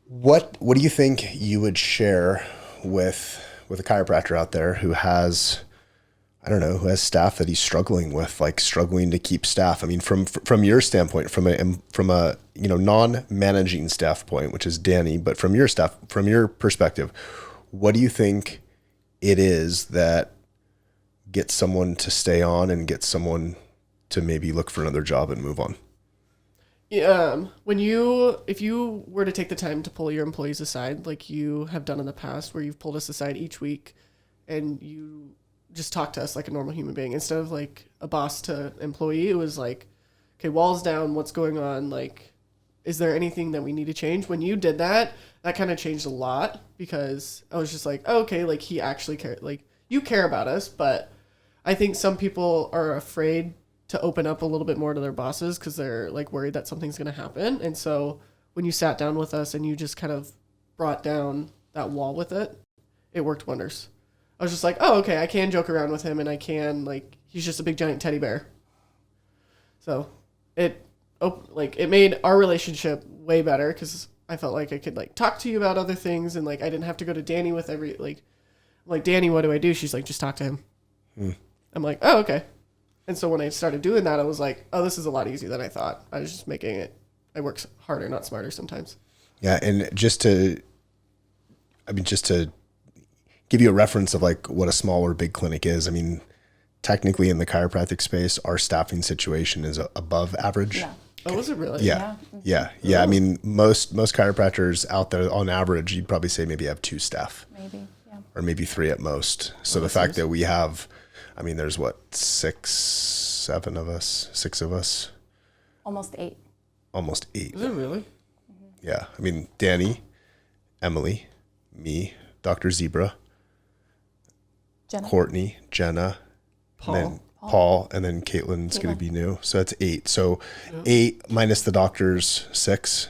What do you think you would share with a chiropractor out there who has, I don't know, who has staff that he's struggling with, like struggling to keep staff? I mean, from your standpoint, from a non-managing staff point, which is Danny, but from your perspective, what do you think it is that gets someone to stay on and gets someone to maybe look for another job and move on? If you were to take the time to pull your employees aside, like you have done in the past, where you've pulled us aside each week and you just talk to us like a normal human being instead of like a boss to employee, it was like, okay, walls down, what's going on? Like, is there anything that we need to change? When you did that, that kind of changed a lot because I was just like, oh, okay, like he actually cared. Like you care about us, but I think some people are afraid to open up a little bit more to their bosses because they're like worried that something's going to happen. And so when you sat down with us and you just kind of brought down that wall with it, it worked wonders. I was just like, oh, okay, I can joke around with him and I can, like, he's just a big giant teddy bear. So it made our relationship way better because I felt like I could like talk to you about other things and like I didn't have to go to Danny with like Danny, what do I do? She's like, just talk to him. I'm like, oh, okay. And so when I started doing that, I was like, oh, this is a lot easier than I thought. I was just making it, I work harder, not smarter sometimes. Yeah. And just to give you a reference of like what a small or big clinic is. I mean, technically in the chiropractic space, our staffing situation is above average. Yeah. Oh, was it really? Yeah. Yeah. Yeah. I mean, most chiropractors out there on average, you'd probably say maybe have 2 staff. Maybe, yeah. Or maybe 3 at most. So the fact that we have, I mean, there's what, 6 of us. Almost 8. Almost 8. Is it really? Yeah. I mean, Danny, Emily, me, Dr. Zebra, Jenna. Courtney, Jenna, Paul. and then Paul, and then Caitlin's going to be new. So that's 8. So 8 minus the doctor's 6.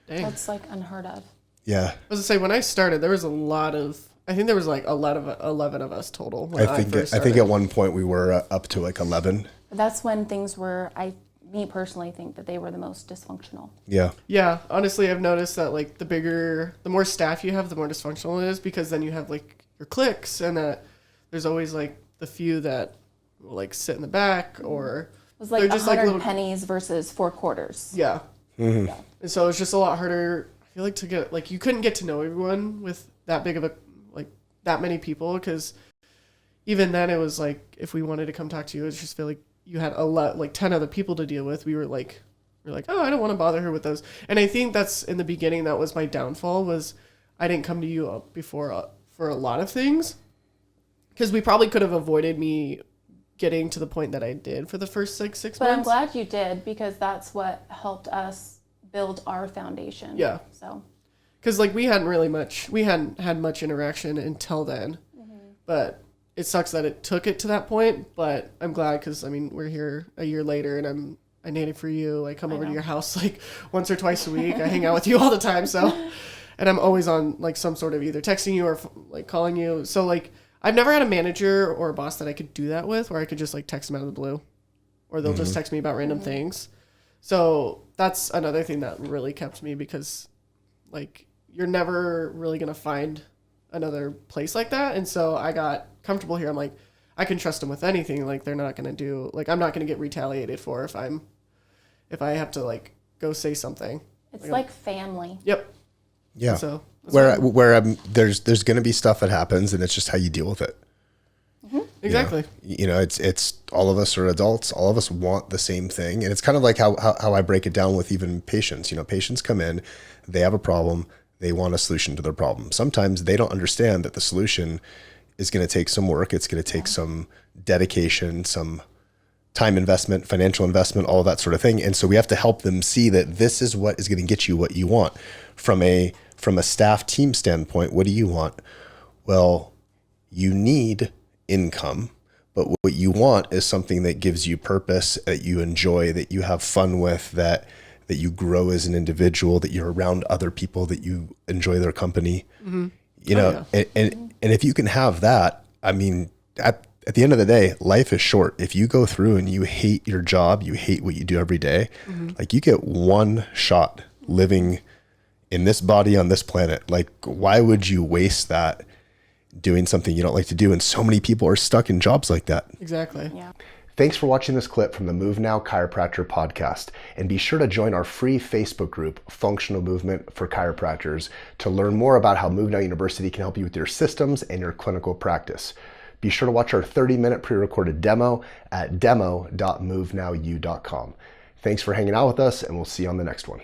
Dang. That's like unheard of. Yeah. I was going to say, when I started, there was a lot of, I think there was like 11 of us total. I think at one point we were up to like 11. But that's when things were, me personally think that they were the most dysfunctional. Yeah. Yeah, honestly, I've noticed that like the more staff you have, the more dysfunctional it is because then you have like your cliques and that there's always like the few that will like sit in the back or It was like they're just 100 like little pennies versus 4 quarters. Yeah. Mm-hmm. Yeah. And so it's just a lot harder. I feel like to get like you couldn't get to know everyone with that big of a like that many people because even then it was like if we wanted to come talk to you, it just feel like you had a lot like 10 other people to deal with. We were like, oh, I don't want to bother her with those. And I think that's in the beginning that was my downfall was I didn't come to you before for a lot of things because we probably could have avoided me getting to the point that I did for the first like 6 months. But I'm glad you did because that's what helped us build our foundation. Yeah. So. Because like we hadn't had much interaction until then, but it sucks that it took it to that point. But I'm glad because I mean we're here a year later, and I native for you. I come over to your house like once or twice a week. I hang out with you all the time, so and I'm always on like some sort of either texting you or like calling you. So like I've never had a manager or a boss that I could do that with, where I could just like text them out of the blue, or they'll just text me about random things. So that's another thing that really kept me because like you're never really going to find another place like that. And so I got comfortable here. I'm like, I can trust them with anything. Like they're not going to do, like, I'm not going to get retaliated for if I have to like go say something. It's like family. Yep. Yeah. So where there's going to be stuff that happens and it's just how you deal with it. Exactly. You know, it's all of us are adults. All of us want the same thing. And it's kind of like how I break it down with even patients. You know, patients come in, they have a problem. They want a solution to their problem. Sometimes they don't understand that the solution is going to take some work. It's going to take some dedication, some time investment, financial investment, all that sort of thing. And so we have to help them see that this is what is going to get you what you want. From a staff team standpoint, what do you want? Well, you need income, but what you want is something that gives you purpose, that you enjoy, that you have fun with, that you grow as an individual, that you're around other people, that you enjoy their company. You know, and if you can have that, I mean, at the end of the day, life is short. If you go through and you hate your job, you hate what you do every day, like you get one shot living in this body on this planet. Like, why would you waste that doing something you don't like to do? And so many people are stuck in jobs like that. Exactly. Yeah. Thanks for watching this clip from the Move Now Chiropractor podcast. And be sure to join our free Facebook group, Functional Movement for Chiropractors, to learn more about how Move Now University can help you with your systems and your clinical practice. Be sure to watch our 30-minute pre-recorded demo at demo.movenowu.com. Thanks for hanging out with us, and we'll see you on the next one.